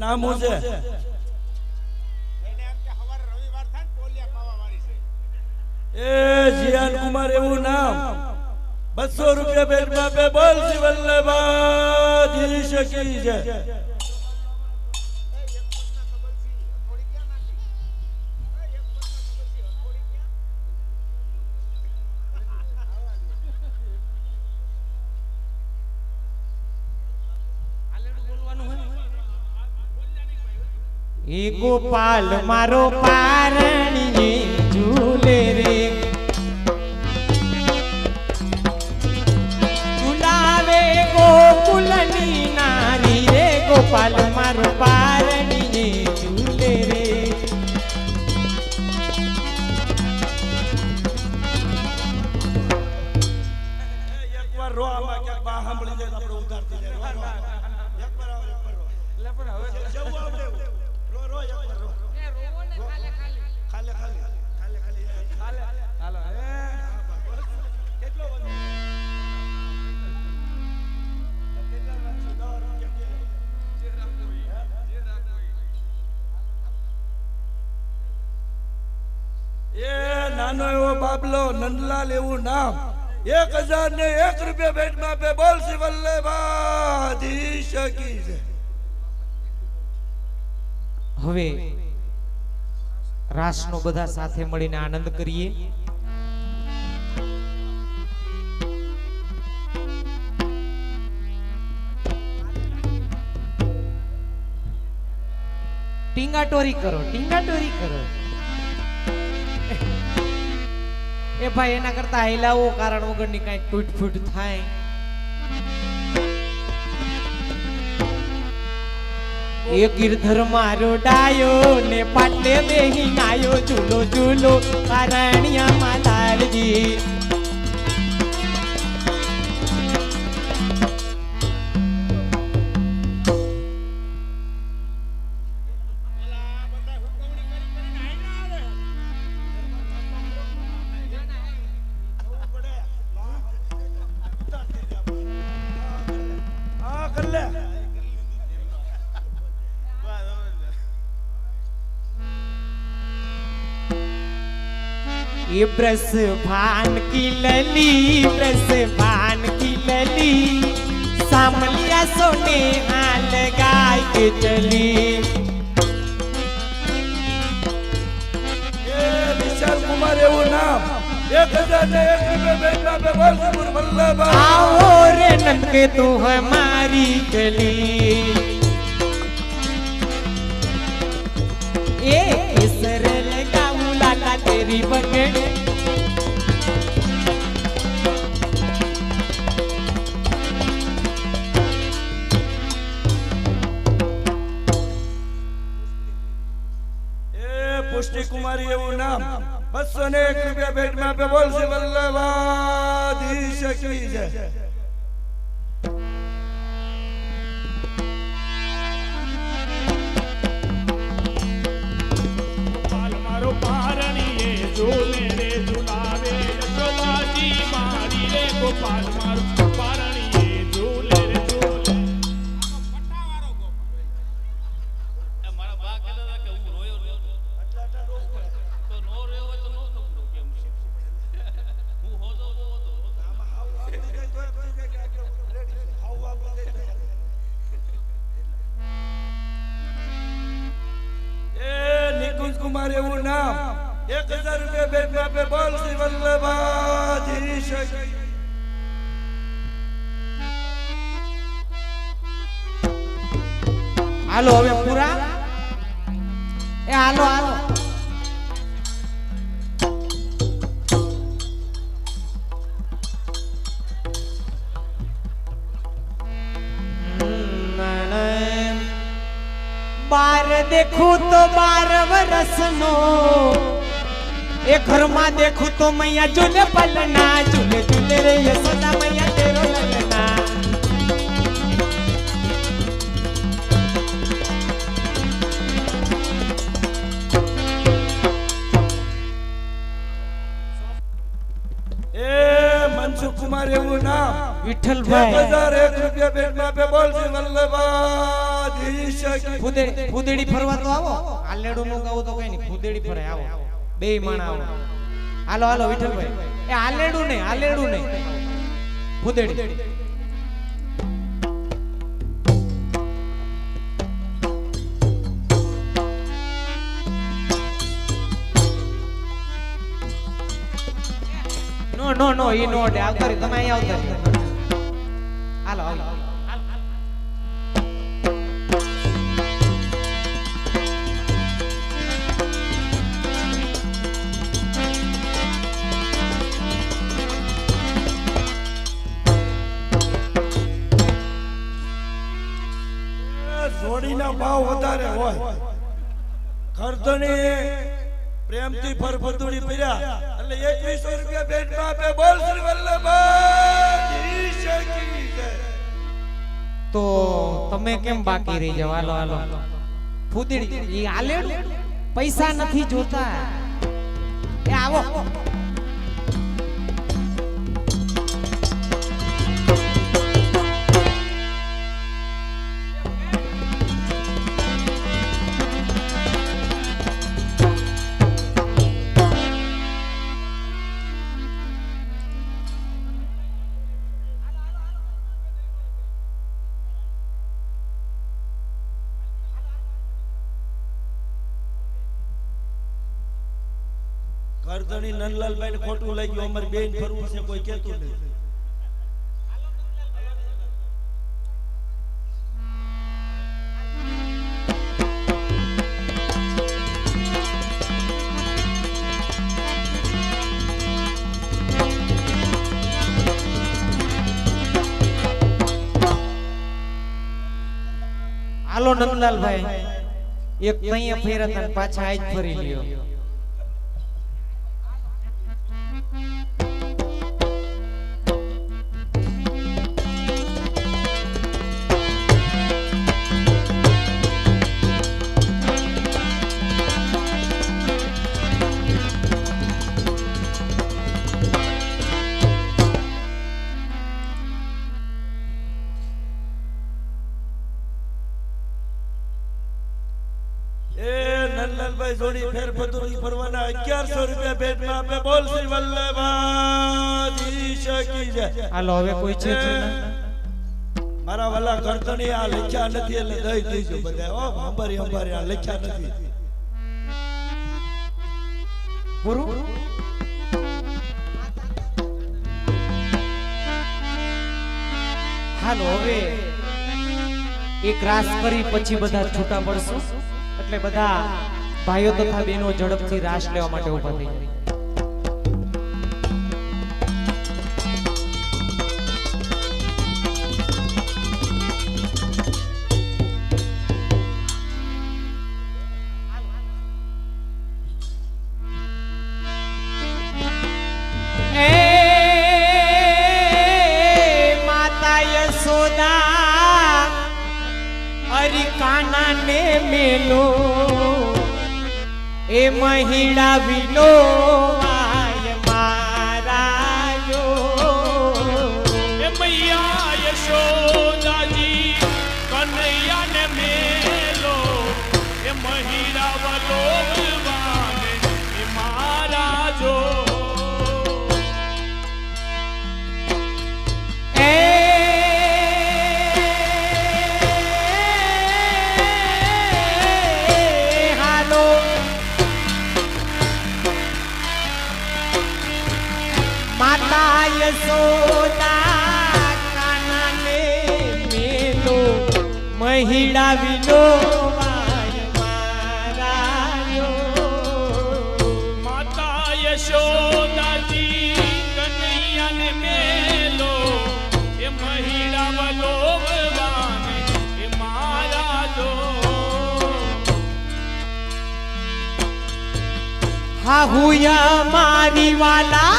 નામ હું છે? એ જીયાન કુમાર એવું નામ. 200 રૂપિયા બેટમાં પે બોલ શ્રી વલ્લભાધીશ કી જય. એ ગોપાલ મારો પારણીએ ઝૂલે રે, ઝુલાવે ગોકુલની નારી રે, ગોપાલ મારો પારણીએ ઝૂલે રે. એકવાર રો આમાં ક્યાંક બા સાંભળી જાય તો આપણે ઉધારતી જાય. એકવાર આવો, એકવાર રો. લેપર હવે જવું આવડે. નાનો એવો બાબલો નંદલાલ એવું નામ. 1001 રૂપિયા બેટમાં પે બોલ શ્રી વલ્લભાધીશ કી જય. હવે રાસનો બધા સાથે મળીને આનંદ કરીએ. ટીંગાટોરી કરો, ટીંગાટોરી કરો. એ ભાઈ એના કરતા હિલાવો, કારણ વગરની કઈક તૂટ ફૂટ થાય. એ ગિરધર મારો ડાયો ને પાટલે બેહી નાયો, ઝૂલો ઝૂલો કારણિયા માલાલજી. ये ब्रस भान की लली, ब्रस भान की लली, सामलिया सोने हाल गाय के चली. વિશાલ કુમાર એવું નામ. 1001 રૂપિયા બેટમાં પે બોલ શ્રી વલ્લભ. आओ रे ननके तू हमारी गली, ए केसर लगाऊं लाला तेरी बगड़. પુષ્ટિ કુમારી એવું નામ. 201 રૂપિયા બેટમાં પે બોલ શ્રી વલ્લભાધીશ કી જય. મારો પારણીએ ઝૂલે રે, ઝુલાવે યશોદાજી મારી રે, ગોપાલ મારો પારણીએ ઝૂલે રે, ઝૂલે. પટ્ટાવાળો ગોપાલ. એ મારા બા કહેતા હતા કે હું રોયો તો નો રોયો હોય તો નો નકરો કેમ છે. હું હોતો આમાં હાવ આપી જાય તો તું કે આટલો રેડી છે. હાવ આપી જાય. એ નિકુંજ કુમાર એવું નામ. 1000 રૂપિયા બેટમાં પે બોલ શ્રી વલ્લભાધીશ. હાલો હવે પૂરા. એ હાલો હાલો. बार देखूं तो 12 वर्ष नो, ए घर में देखूं तो मैया झूले पलना, झूले झूले रे यशोदा मैया तेरो ललना. એ મનસુખ કુમાર એવું નામ. વિઠ્ઠલભાઈ 1001 રૂપિયા ભેટમાં આપે બોલ શ્રી વલ્લભાધીશ કી ફૂદેડી ફરવા તો આવો આલેડું નું ગાવું તો કઈ નહીં ફૂદેડી ફરે આવો બે માણા આવો હાલો હાલો વિઠ્ઠલભાઈ એ આલેડું નહીં ફૂદેડી નો ઈ નો ડે આવતા રે તમે અહીંયા આવતા રે હાલો હાલો જોડીના ભાવ વધારે હોય ખર્ચણી પ્રેમથી ફરફતુડી પર્યા એટલે 2100 રૂપિયા ભેટમાં આપે બોલ શ્રી વલ્લભાધીશ કી જય. તો તમે કેમ બાકી રહી જાવ હાલો હાલો ફૂદડી ઈ આલેડું પૈસા નથી જોતા એ આવો કરધણી નંદલાલભાઈ ને ખોટું લાગ્યું અમારે બેન ફરવું છે કોઈ કહેતું નહીં. હાલો નંદલાલભાઈ એક તૈયા ફેરા તને પાછા આજ ફરી લ્યો નંદલાલભાઈ જોડી ફેર ફતુરી ફરવાના 1100 રૂપિયા ભેટમાં આપે બોલ શ્રી વલ્લભાધીશ કી જય. હાલો હવે કોઈ છે મારા વાલા કરધણી આ લખ્યા નથી એટલે દઈ દીજો બધા ઓ અંબારી આ લખ્યા નથી પૂરું હાલો હવે એક રાસ કરી પછી બધા છૂટા પડશું એટલે બધા ભાઈઓ તથા બહેનો ઝડપથી રાસ લેવા માટે ઊભા થઈ જાય. કાના ને મેલો એ મહિડા વિલો આય મારા જો એ મૈયા યશોદાજી કનૈયા ને મેલો એ મહિડા વલોવાને એ મારા જો યશોદા કાના ને મેલો મહિડા વિલો વાય મારા જો માતા યશોદાજી કનૈયા ને મેલો એ મહિડા વલોવાને એ મારા જો હા હુયા મારી વાલા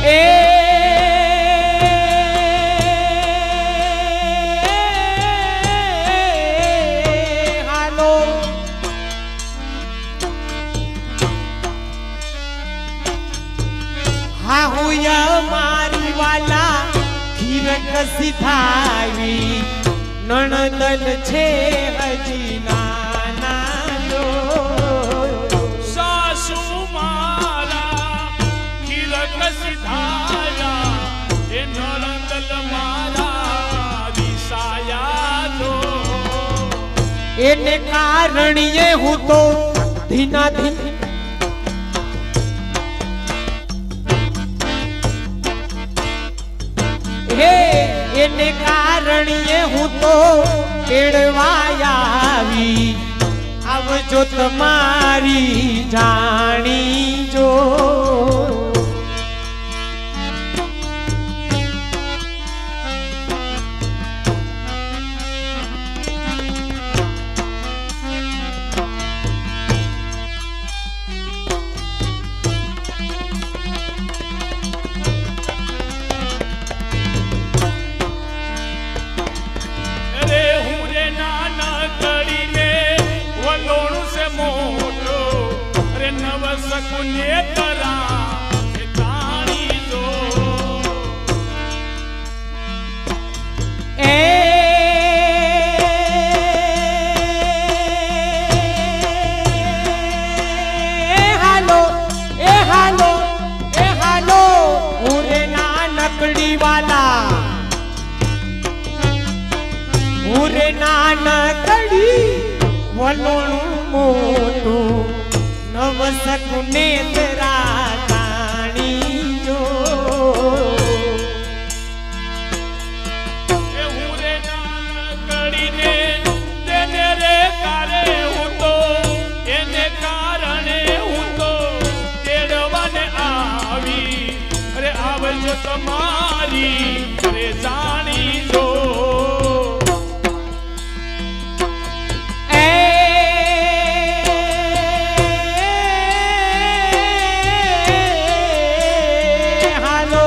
એ હાલો હા હુયા મારી વાલા ખીરક સીધાવી નણદલ છે હજી નાના જો સાસુ મારા ખીરક સિધાયા એ નણંદલ મારા વિસાયા જો એને કારણીએ હું તો ધીના ધીન હે એને કારણીએ હું તો કેળવાયા આવી આવજો તમારી જાણી જો અરે હું રે નાના કડીને વલોણું છે મોટો અરે નવ સકુને કરા એ તાણી જો એ હાલો એ હાલો એ હાલો ઉરે નાનકડી વાલા ઉરે નાનકડી વલોણું મોટું નવ સકુને તેરા તાણી જો એ હું રે નાના કડીને તેને રે કારે હું તો એને કારણે હું તો તેડવાને આવી અરે આવજો તમારી અરે જાણી જો એ હાલો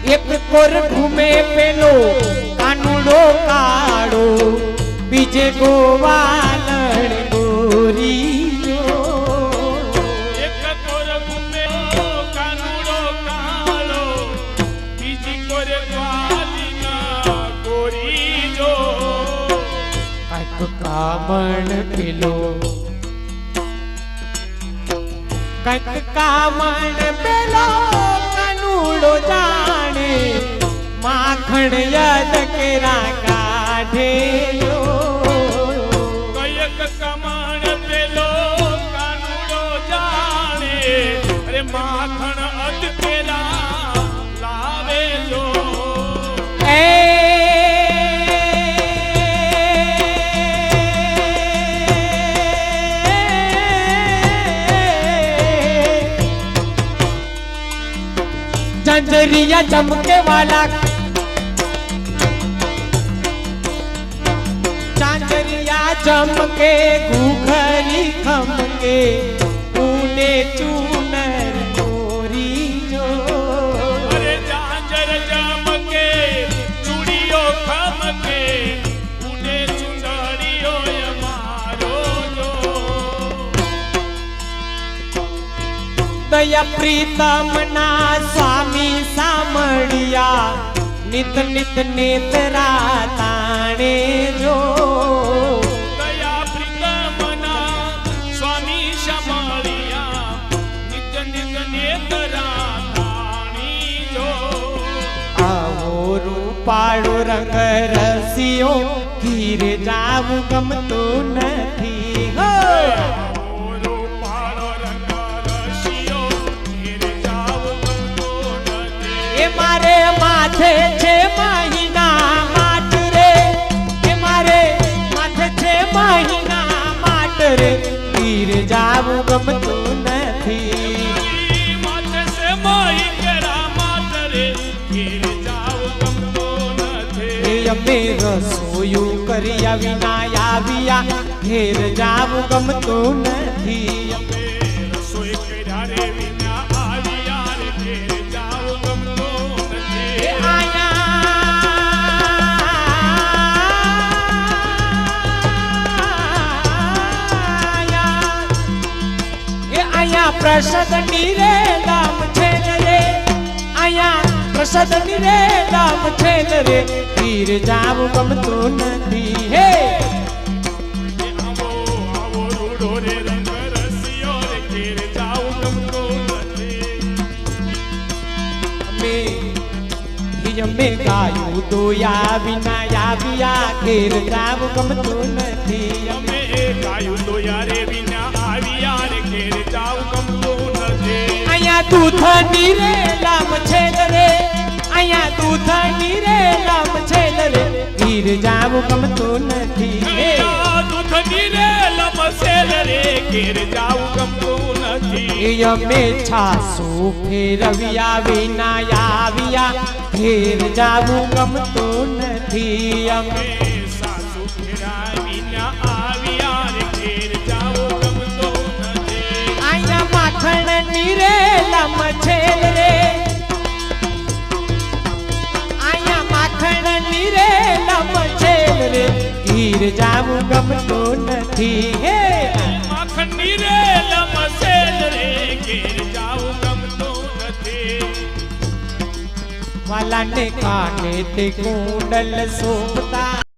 એક કોર ઘૂમે પેલો કાનુડો કાળો બીજે ગોવાલણ ગોરી જો એક કોર ગુમે કાનુડો કાળો બીજી કોરે ગ્વાલીના ગોરી જો કાંઈક કામણ પેલો કાંઈક કામણ પેલો કાનુડો જાણે માખણ યાદ કેરા કાઢે યો કયક કમણ પેલો કાનુડો જાણે અરે માખણ અટકેલા લાવે જો એ जंजरिया चमके वाला चांचरिया चमके घूघरी खमके ऊने चूनर गोरी जो અરે જાંજર જમકે ચૂડીઓ ખમકે ઉડે ચુંદડીઓ અમારો જો दया प्रीतम ना स्वामी सामड़िया नित नित नेत्रा ताणे जो દયા પ્રીતમના સ્વામી શમળિયા નિત્ય નિત્ય નેતરા તાણી જો आवो रूपाळो रंग रसियो धीरे जाऊ गमतो नथी हो ઓરો પાળો રંગ રશિયો ઘેરે જાવ ગમતો નથી એ મારે માથે છે મહિના માટ રે એ મારે માથે છે મહિના માટ રે ધીરે જાવું ગમતું નથી માથે સે માહી કેરા માતરે ઘેરે જાવ ગમતો નથી એ અમે રસોઈ રસોયું કર્યા વિના આવ્યા ઘેર જાવું ગમતું નથી અમે રસોઈ કર્યા રે વિના આવ્યા રે ઘેર જાવું ગમતું નથી. આયા પ્રસાદની રે નામ છે રે આયા પ્રસાદની રે નામ છે રે ઘેર જાવું ગમતું નથી હે આવો આવો રૂડો રે રંગ રસિયો રે ઘેર જાવું ગમતું નથી. અમે ગાયું દોયા વિના આવ્યા ઘેર જાવું ગમતું નથી અમે ગાયું તો યારે વિના આવ્યા રે ઘેર જાવું ગમતું નથી. અહીંયા દૂધની રે લામ છે રે અહીંયા દૂધની રે લામ છે રે ઘેર જાવું ગમતું નથી હે દૂધની રે લમસેલ રે ઘેર જાવું ગમતું નથી. અમે છાસુ ફેરવ્યા વિના આવ્યા ઘેર જાવું ગમતું નથી અમે સાસુ ફેરા વિના આવ્યા રે ઘેર જાવું ગમતું નથી. અહીંયા માખણની રે લમ છે રે અહીંયા માખણની રે લમ છે રે ઘેર જાવું ગમતું નથી હે માખણની રે લમસેલ રે ઘેર જાવું ગમતું નથી. વાલાને કાને તે કુંડલ શોભતા